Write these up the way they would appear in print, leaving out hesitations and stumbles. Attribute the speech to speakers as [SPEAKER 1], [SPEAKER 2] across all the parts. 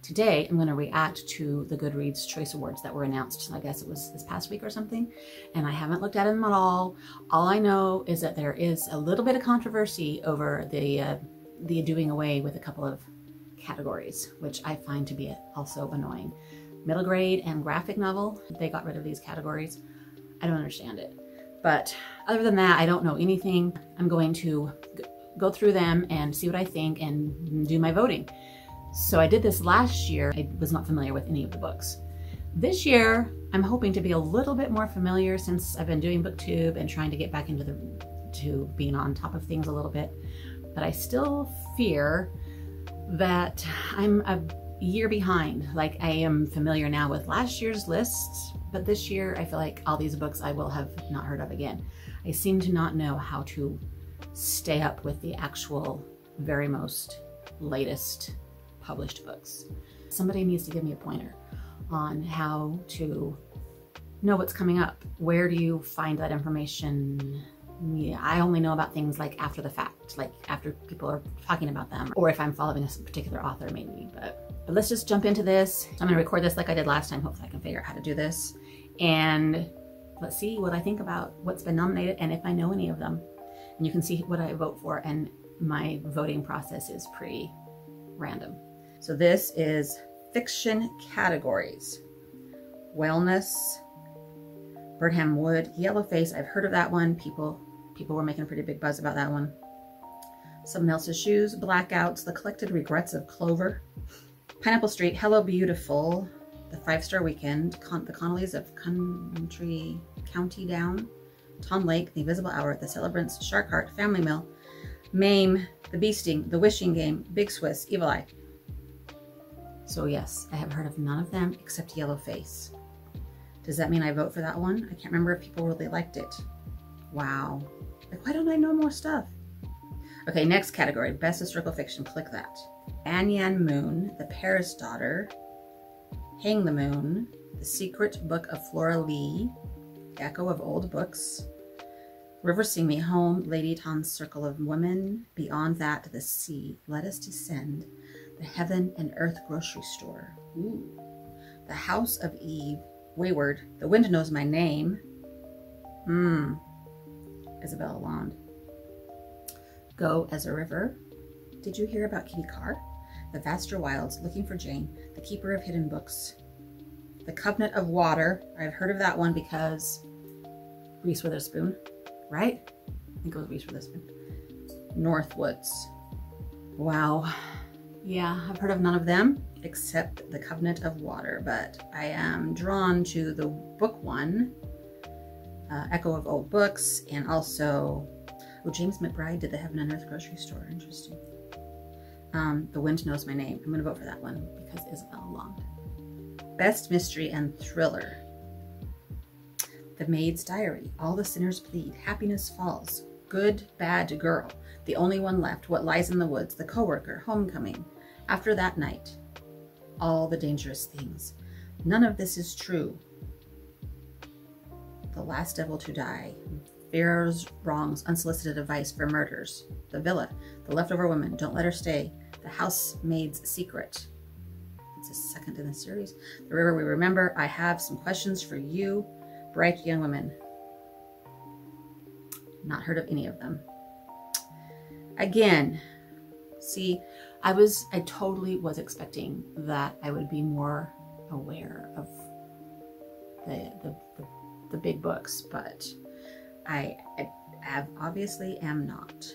[SPEAKER 1] Today, I'm going to react to the Goodreads Choice Awards that were announced. I guess it was this past week or something. And I haven't looked at them at all. All I know is that there is a little bit of controversy over the doing away with a couple of categories, which I find to be also annoying. Middle grade and graphic novel, they got rid of these categories. I don't understand it. But other than that, I don't know anything. I'm going to go through them and see what I think and do my voting. So I did this last year. I was not familiar with any of the books. This year, I'm hoping to be a little bit more familiar since I've been doing BookTube and trying to get back into being on top of things a little bit. But I still fear that I'm a year behind. Like, I am familiar now with last year's lists, but this year I feel like all these books I will have not heard of again. I seem to not know how to stay up with the actual very most latest published books. Somebody needs to give me a pointer on how to know what's coming up. Where do you find that information? Yeah, I only know about things like after the fact, like after people are talking about them, or if I'm following a particular author maybe, but let's just jump into this. I'm gonna record this like I did last time. Hopefully I can figure out how to do this. And let's see what I think about what's been nominated and if I know any of them. And you can see what I vote for, and my voting process is pretty random. So this is fiction categories. Wellness, Birdham Wood, Yellowface. I've heard of that one. People were making a pretty big buzz about that one. Someone Else's Shoes, Blackouts, The Collected Regrets of Clover, Pineapple Street, Hello Beautiful, The 5-Star Weekend, The Connollys of County Down, Tom Lake, The Invisible Hour, The Celebrants, Shark Heart, Family Mill, Mame, The Beasting, The Wishing Game, Big Swiss, Evil Eye. So yes, I have heard of none of them except Yellowface. Does that mean I vote for that one? I can't remember if people really liked it. Wow. Like, why don't I know more stuff? Okay, next category, Best Historical Fiction. Click that. Anyan Moon, The Paris Daughter, Hang the Moon, The Secret Book of Flora Lee, Echo of Old Books, River Sing Me Home, Lady Ton's Circle of Women, Beyond That, The Sea, Let Us Descend, The Heaven and Earth Grocery Store, ooh, The House of Eve, Wayward, The Wind Knows My Name, Isabella Land, Go as a River, Did You Hear About Kitty Carr, The Vaster Wilds, Looking for Jane, The Keeper of Hidden Books, The Covenant of Water. I've heard of that one because Reese Witherspoon, right? I think it was Reese Witherspoon. Northwoods. Wow. Yeah, I've heard of none of them except The Covenant of Water, but I am drawn to the book one, Echo of Old Books, and also, oh, James McBride did The Heaven and Earth Grocery Store. Interesting. The Wind Knows My Name. I'm going to vote for that one because Isabella Land. Best Mystery and Thriller. The Maid's Diary, All the Sinners Plead, Happiness Falls, Good Bad Girl, The Only One Left, What Lies in the Woods, The Coworker, Homecoming, After That Night, All the Dangerous Things, None of This Is True, The Last Devil to Die, Pharaoh's Wrongs, Unsolicited Advice for Murders, The Villa, The Leftover Woman, Don't Let Her Stay, The Housemaid's Secret. It's a second in the series. The River We Remember, I Have Some Questions for You, Bright Young Women. Not heard of any of them. Again, see, I totally was expecting that I would be more aware of the big books, but I obviously am not.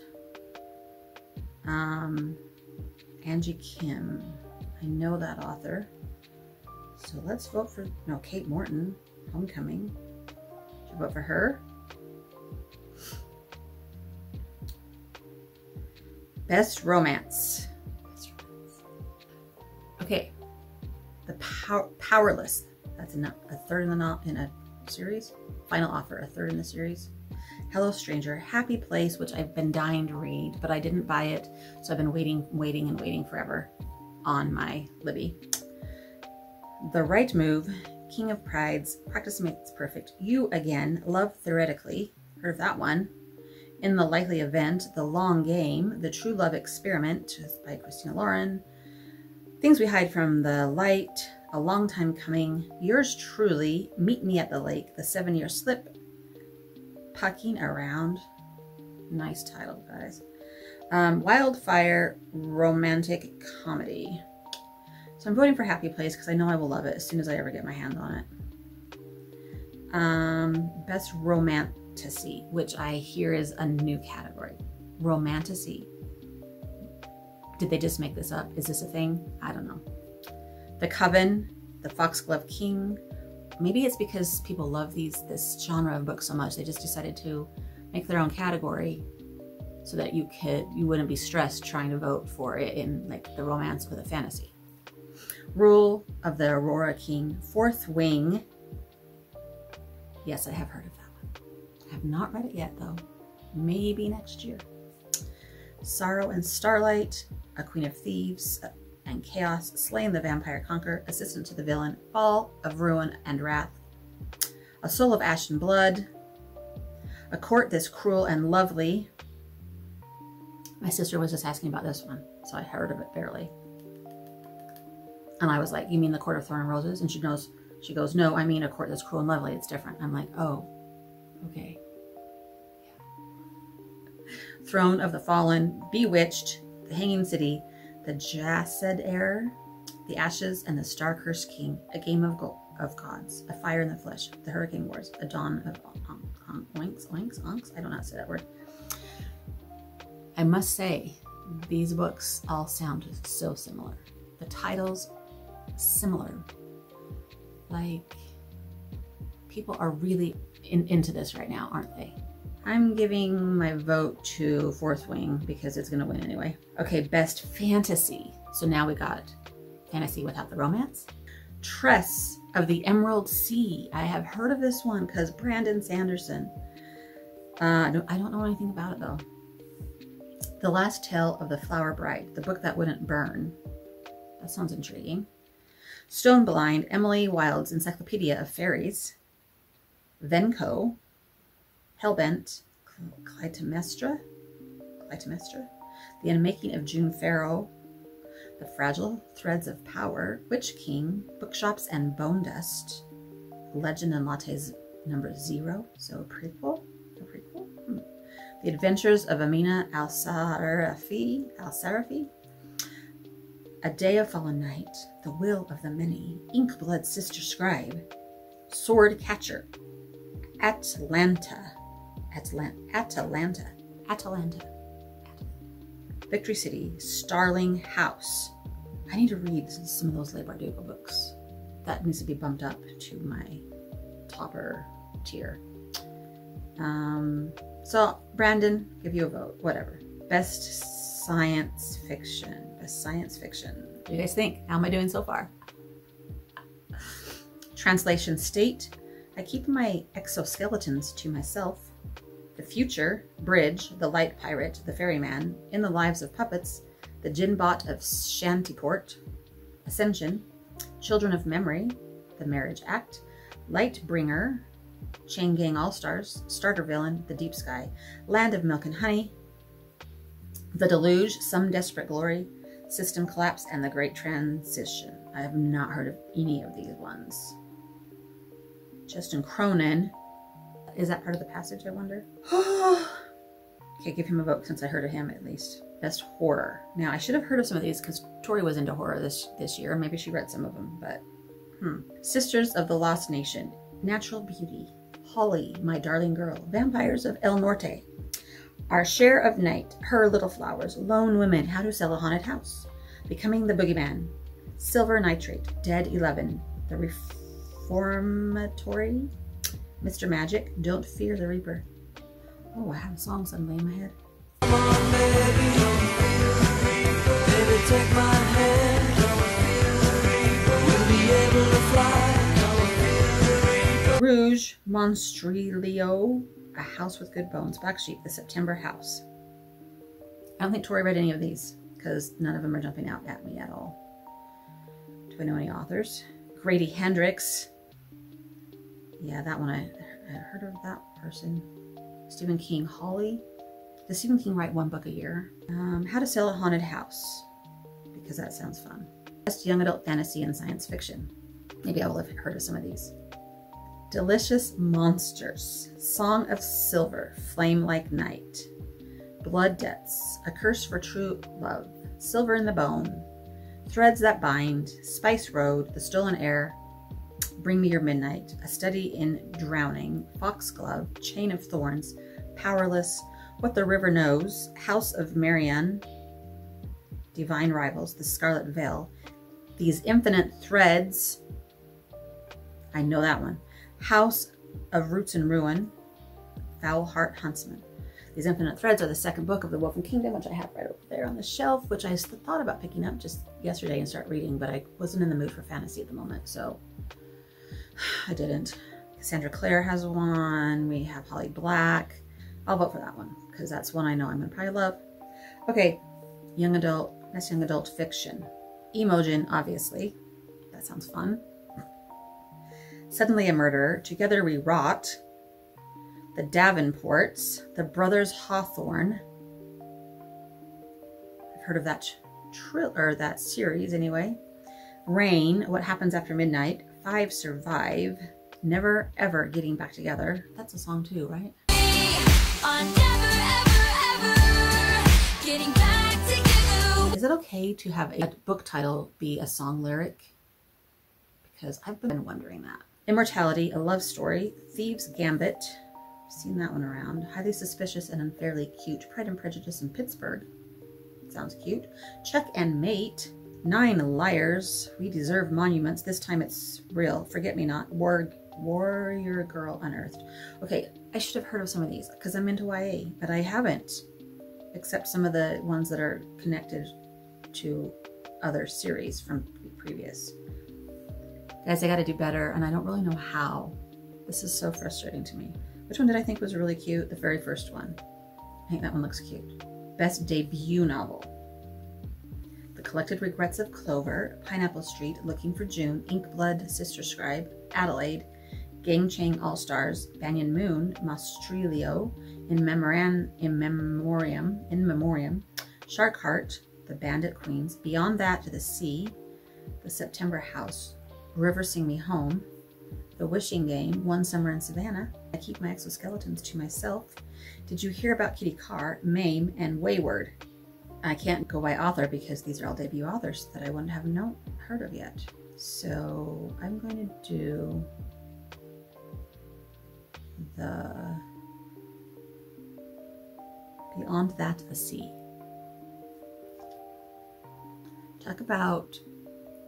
[SPEAKER 1] Angie Kim, I know that author, so let's vote for, no, Kate Morton, Homecoming. Should I vote for her? Best Romance. Okay, The Powerless. That's a third in a series. Final Offer, a third in the series. Hello Stranger, Happy Place, which I've been dying to read, but I didn't buy it, so I've been waiting forever on my Libby. The Right Move, King of Prides, Practice Makes Perfect, You Again, Love Theoretically, heard of that one. In the Likely Event, The Long Game, The True Love Experiment by Christina Lauren, Things We Hide from the Light, A Long Time Coming, Yours Truly, Meet Me at the Lake, The 7-Year Slip, Pucking Around. Nice title, guys. Wildfire Romantic Comedy. So I'm voting for Happy Place because I know I will love it as soon as I ever get my hands on it. Best Romantasy, which I hear is a new category. Romantasy. Did they just make this up? Is this a thing? I don't know. The Coven, The Foxglove King. Maybe it's because people love this genre of books so much, they just decided to make their own category so that you wouldn't be stressed trying to vote for it in like the romance or the fantasy. Rule of the Aurora King, Fourth Wing. Yes, I have heard of that one. I have not read it yet though. Maybe next year. Sorrow and Starlight, A Queen of Thieves and Chaos, Slaying the Vampire Conqueror, Assistant to the Villain, Fall of Ruin and Wrath, A Soul of Ash and Blood, A Court This Cruel and Lovely. My sister was just asking about this one, so I heard of it barely. And I was like, you mean The Court of Thorn and Roses? And she goes, no, I mean A Court That's Cruel and Lovely. It's different. I'm like, oh, okay. Yeah. Throne of the Fallen, Bewitched, The Hanging City, The Jasad Heir, The Ashes and the Star-Cursed King, A Game of Gods, A Fire in the Flesh, The Hurricane Wars, A Dawn of Onks. I don't know how to say that word. I must say, these books all sound so similar. The titles, similar. Like, people are really into this right now, aren't they? I'm giving my vote to Fourth Wing because it's going to win anyway. Okay, Best Fantasy. So now we got fantasy without the romance. Tress of the Emerald Sea. I have heard of this one because Brandon Sanderson. I don't know anything about it though. The Last Tale of the Flower Bride, The Book That Wouldn't Burn. That sounds intriguing. Stone Blind, Emily Wilde's Encyclopedia of Fairies. Venko, Hellbent, Clytemnestra, The Unmaking of June Farrow, The Fragile Threads of Power, Witch King, Bookshops and Bone Dust, Legend and Lattes number 0, so a prequel. The Adventures of Amina Al-Sarafi, A Day of Fallen Night, The Will of the Many, Inkblood Sister Scribe, Sword Catcher, Atalanta, Victory City, Starling House. I need to read some of those Leigh Bardugo books. That needs to be bumped up to my topper tier. So Brandon, give you a vote, whatever. Best Science Fiction. What do you guys think? How am I doing so far? Translation State, I keep my exoskeletons to myself. The Future, Bridge, The Light Pirate, The Ferryman, In the Lives of Puppets, The Ginbot of Shantyport, Ascension, Children of Memory, The Marriage Act, Lightbringer, Chain Gang All-Stars, Starter Villain, The Deep Sky, Land of Milk and Honey, The Deluge, Some Desperate Glory, System Collapse, and The Great Transition. I have not heard of any of these ones. Justin Cronin. Is that part of the passage, I wonder? Okay, give him a vote since I heard of him at least. Best Horror. Now, I should have heard of some of these because Tori was into horror this year. Maybe she read some of them, but Sisters of the Lost Nation, Natural Beauty, Holly, My Darling Girl, Vampires of El Norte, Our Share of Night, Her Little Flowers, Lone Women, How to Sell a Haunted House, Becoming the Boogeyman, Silver Nitrate, Dead 11, The Reformatory, Mr. Magic, Don't Fear the Reaper. Oh, I have a song suddenly in my head. Come on, baby, don't fear the reaper. Baby, take my hand, don't fear the reaper. We'll be able to fly, don't fear the reaper. Rouge, Monstrilio, A House with Good Bones, Black Sheep, The September House. I don't think Tori read any of these because none of them are jumping out at me at all. Do I know any authors? Grady Hendrix. Yeah, that one I heard of that person. Stephen King, Holly. Does Stephen King write one book a year? How to Sell a Haunted House, because that sounds fun. Best young adult fantasy and science fiction. Maybe I will have heard of some of these. Delicious Monsters, Song of Silver, Flame Like Night, Blood Debts, A Curse for True Love, Silver in the Bone, Threads That Bind, Spice Road, The Stolen Heir, Bring Me Your Midnight, A Study in Drowning, Foxglove, Chain of Thorns, Powerless, What the River Knows, House of Marianne, Divine Rivals, The Scarlet Veil, These Infinite Threads, I know that one, House of Roots and Ruin, Foul Heart Huntsman. These Infinite Threads are the second book of the Woven Kingdom, which I have right over there on the shelf, which I thought about picking up just yesterday and start reading, but I wasn't in the mood for fantasy at the moment, so I didn't. Cassandra Clare has one. We have Holly Black. I'll vote for that one because that's one I know I'm going to probably love. Okay, young adult, best young adult fiction. Imogen, obviously. That sounds fun. Suddenly a Murderer, Together We Rot, The Davenports, The Brothers Hawthorne. I've heard of that that series anyway. Rain, What Happens After Midnight, 5 Survive, Never Ever Getting Back Together. That's a song too, right? Is it okay to have a book title be a song lyric? Because I've been wondering that. Immortality, A Love Story, Thieves' Gambit, seen that one around. Highly Suspicious and Unfairly Cute, Pride and Prejudice in Pittsburgh. Sounds cute. Check and Mate, 9 Liars, We Deserve Monuments, this time it's real. Forget Me Not, Warrior Girl Unearthed. Okay, I should have heard of some of these because I'm into YA, but I haven't, except some of the ones that are connected to other series from previous. Guys, I got to do better, and I don't really know how. This is so frustrating to me. Which one did I think was really cute? The very first one. I think that one looks cute. Best debut novel. The Collected Regrets of Clover, Pineapple Street, Looking for June, Inkblood, Sister Scribe, Adelaide, Gang Chang All-Stars, Banyan Moon, Maustrelio, In Memoriam, Shark Heart, The Bandit Queens, Beyond That to the Sea, The September House, River Sing Me Home, The Wishing Game, One Summer in Savannah, I Keep My Exoskeletons to Myself, Did You Hear About Kitty Carr, Mame, and Wayward. I can't go by author because these are all debut authors that I wouldn't have heard of yet. So I'm going to do the Beyond That to the Sea. Talk about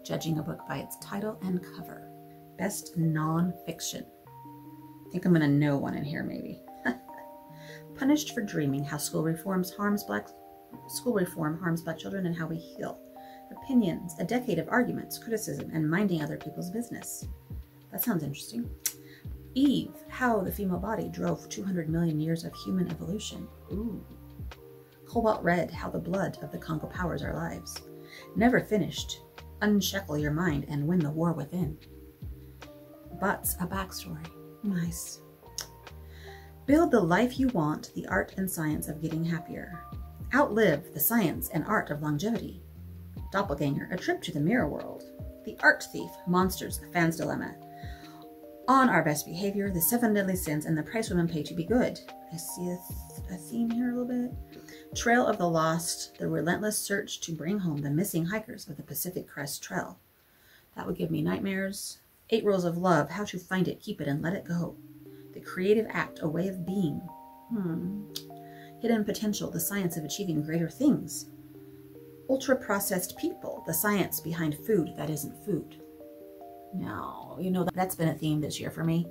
[SPEAKER 1] judging a book by its title and cover. Best non-fiction. I think I'm gonna know one in here maybe. Punished for Dreaming, How School Reform harms Black Children and How We Heal. Opinions, A Decade of Arguments, Criticism, and Minding Other People's Business. That sounds interesting. Eve, How the Female Body Drove 200 Million Years of Human Evolution. Ooh. Cobalt Red, How the Blood of the Congo Powers Our Lives. Never Finished, Unshackle Your Mind and Win the War Within. Butts, A Backstory. Nice. Build the Life You Want, The Art and Science of Getting Happier. Outlive, The Science and Art of Longevity. Doppelganger, A Trip to the Mirror World. The Art Thief, Monsters, A Fan's Dilemma. On Our Best Behavior, The 7 Deadly Sins, and The Price Women Pay to Be Good. I see a theme here a little bit. Trail of the Lost, The Relentless Search to Bring Home the Missing Hikers of the Pacific Crest Trail. That would give me nightmares. 8 Rules of Love, How to Find It, Keep It, and Let It Go. The Creative Act, A Way of Being. Hidden Potential, The Science of Achieving Greater Things. Ultra-Processed People, The Science Behind Food That Isn't Food. Now, you know, that's been a theme this year for me,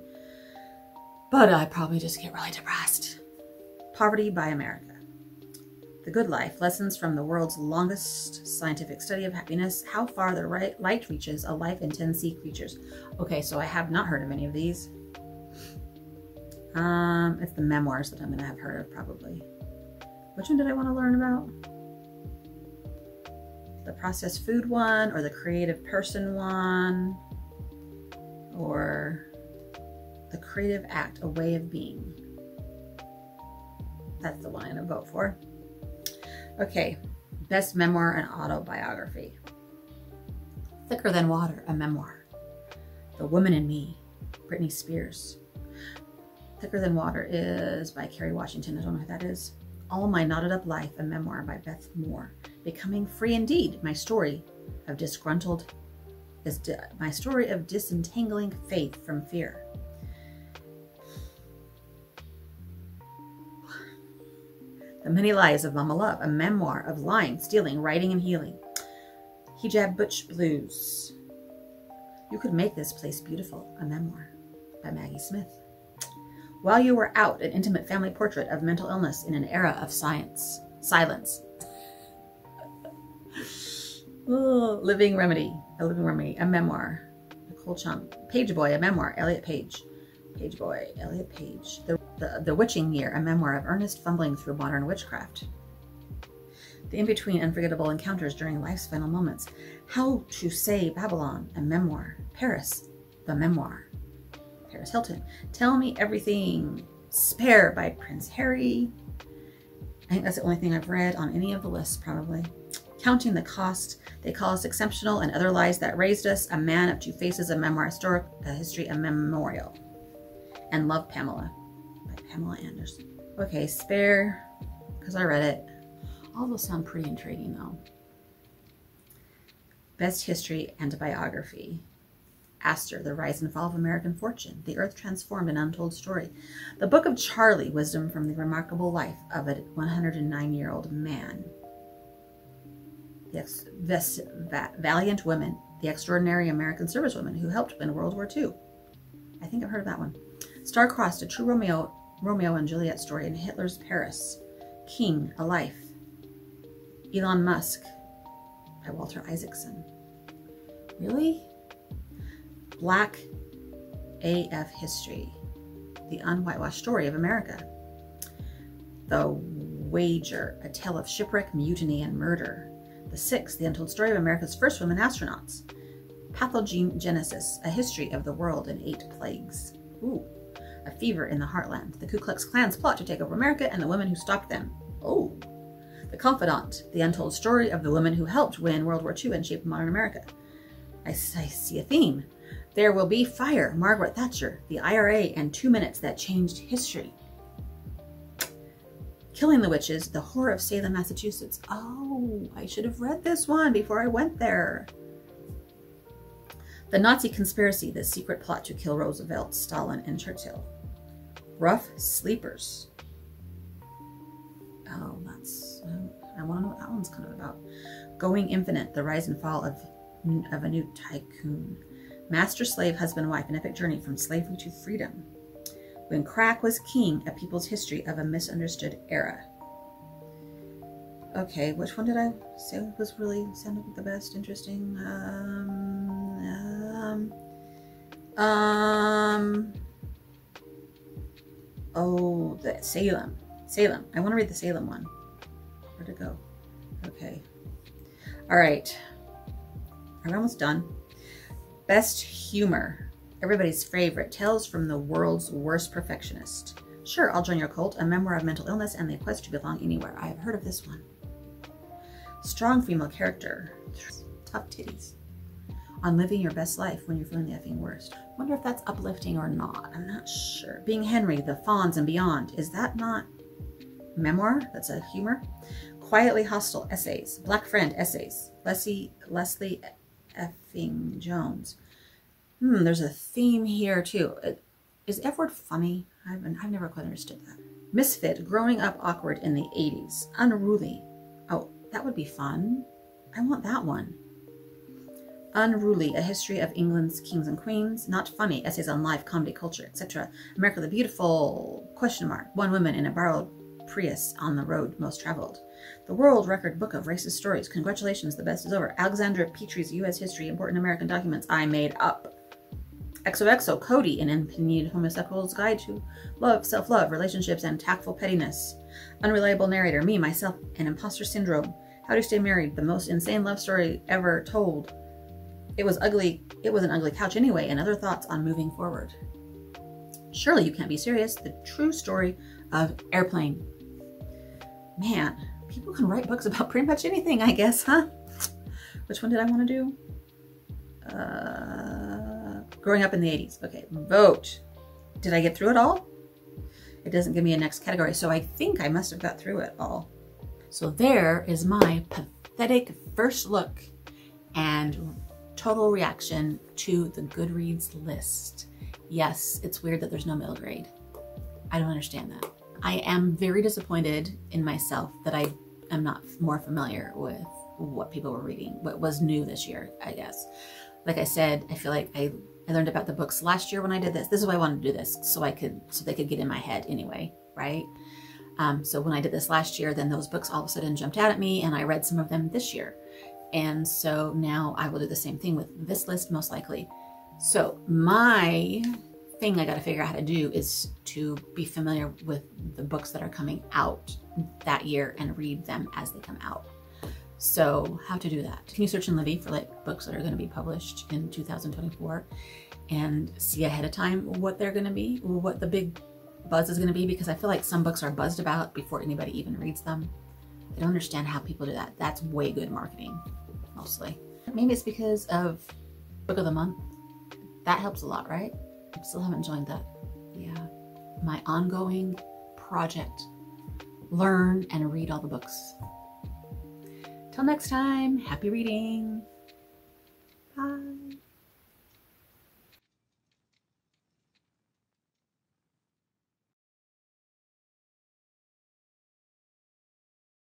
[SPEAKER 1] but I probably just get really depressed. Poverty by America. The Good Life, Lessons from the World's Longest Scientific Study of Happiness, How Far the Light Reaches, A Life in 10 Sea Creatures. Okay, so I have not heard of any of these. It's the memoirs that I'm going to have heard of probably. Which one did I want to learn about? The processed food one, or the creative person one, or the creative act, A Way of Being. That's the one I'm going to vote for. Okay, best memoir and autobiography. Thicker Than Water, a memoir. The Woman in Me, Britney Spears. Thicker Than Water is by Kerry Washington. I don't know who that is. All My Knotted Up Life, a memoir by Beth Moore. Becoming Free Indeed, my story of disentangling faith from fear. The Many Lies of Mama Love, a memoir of lying, stealing, writing, and healing. Hijab Butch Blues. You Could Make This Place Beautiful, a memoir by Maggie Smith. While You Were Out, an intimate family portrait of mental illness in an era of silence. Oh, a Living Remedy, a memoir. Nicole Chunk. Page Boy, a memoir, Elliot Page. Page Boy, Elliot Page. The Witching Year, a memoir of earnest fumbling through modern witchcraft. The In-Between Unforgettable Encounters During Life's Final Moments. How to Say Babylon, a memoir. Paris, the memoir. Paris Hilton. Tell Me Everything. Spare by Prince Harry. I think that's the only thing I've read on any of the lists, probably. Counting the Cost. They Call Us Exceptional and Other Lies That Raised Us. A Man of Two Faces, a memoir. Historic, a history, a memorial. And Love, Pamela by Pamela Anderson. Okay, Spare, because I read it. All those sound pretty intriguing, though. Best History and Biography. Astor, The Rise and Fall of American Fortune. The Earth Transformed, an Untold Story. The Book of Charlie, Wisdom from the Remarkable Life of a 109-year-old Man. Valiant Women, The Extraordinary American Servicewomen Who Helped Win World War II. I think I've heard of that one. Star-Crossed, A True Romeo and Juliet Story in Hitler's Paris. King, A Life. Elon Musk by Walter Isaacson. Really? Black AF History, The Unwhitewashed Story of America. The Wager, A Tale of Shipwreck, Mutiny, and Murder. The Six, The Untold Story of America's First Women Astronauts. Pathogenesis, A History of the World in 8 Plagues. Ooh. A Fever in the Heartland. The Ku Klux Klan's Plot to Take Over America and the Women Who Stopped Them. Oh. The Confidant, The Untold Story of the Women Who Helped Win World War II and Shape Modern America. I see a theme. There Will Be Fire, Margaret Thatcher, the IRA, and 2 Minutes That Changed History. Killing the Witches, The Horror of Salem, Massachusetts. Oh, I should have read this one before I went there. The Nazi Conspiracy, The Secret Plot to Kill Roosevelt, Stalin, and Churchill. Rough Sleepers. Oh, I want to know what that one's kind of about. Going Infinite, The Rise and Fall of a New Tycoon. Master Slave, Husband, Wife, An Epic Journey from Slavery to Freedom. When Crack Was King, A People's History of a Misunderstood Era. Okay, which one did I say was really sounded the best? Interesting. Oh, the Salem. I want to read the Salem one. Where'd it go? Okay. All right. Are we almost done? Best Humor. Everybody's favorite. Tales from the World's Worst Perfectionist. Sure, I'll Join Your Cult. A Memoir of Mental Illness and the Quest to Belong Anywhere. I have heard of this one. Strong Female Character. Tough Titties. On Living Your Best Life When You're Feeling the Effing Worst. Wonder if that's uplifting or not. I'm not sure. Being Henry, The Fawns and Beyond. Is that not memoir? That's a humor. Quietly Hostile Essays. Black Friend Essays. Leslie effing Jones. There's a theme here too. Is F word funny? I've never quite understood that. Misfit, Growing Up Awkward in the 80s. Unruly. Oh, that would be fun. I want that one. Unruly, A History of England's Kings and Queens. Not Funny, Essays on Life, Comedy, Culture, etc. America the Beautiful, ? One Woman in a Borrowed Prius on the Road Most Traveled. The World Record Book of Racist Stories. Congratulations, the best is over. Alexandra Petrie's U.S. History, Important American Documents I Made Up. XOXO, Cody, An Opinionated Homosexual's Guide to Love, Self-Love, Relationships, and Tactful Pettiness. Unreliable Narrator, Me, Myself, and Imposter Syndrome. How to Stay Married, the most insane love story ever told. It was ugly. It was an ugly couch anyway, and other thoughts on moving forward. Surely You Can't Be Serious, the true story of Airplane. Man, people can write books about pretty much anything, I guess, huh? Which one did I want to do? Growing up in the 80s. Okay, vote. Did I get through it all? It doesn't give me a next category, so I think I must have got through it all. So there is my pathetic first look and total reaction to the Goodreads list. Yes, it's weird that there's no middle grade. I don't understand that. I am very disappointed in myself that I am not more familiar with what people were reading, what was new this year, I guess. Like I said, I feel like I learned about the books last year when I did this. This is why I wanted to do this, so they could get in my head anyway, right? So when I did this last year, then those books all of a sudden jumped out at me, and I read some of them this year. And so now I will do the same thing with this list, most likely. So my thing I got to figure out how to do is to be familiar with the books that are coming out that year and read them as they come out. So how to do that? Can you search in Livy for like books that are going to be published in 2024 and see ahead of time what they're going to be, or what the big buzz is going to be? Because I feel like some books are buzzed about before anybody even reads them. I don't understand how people do that. That's way good marketing, mostly. Maybe it's because of Book of the Month. That helps a lot, right? I still haven't joined that. Yeah, my ongoing project. Learn and read all the books. Till next time, happy reading.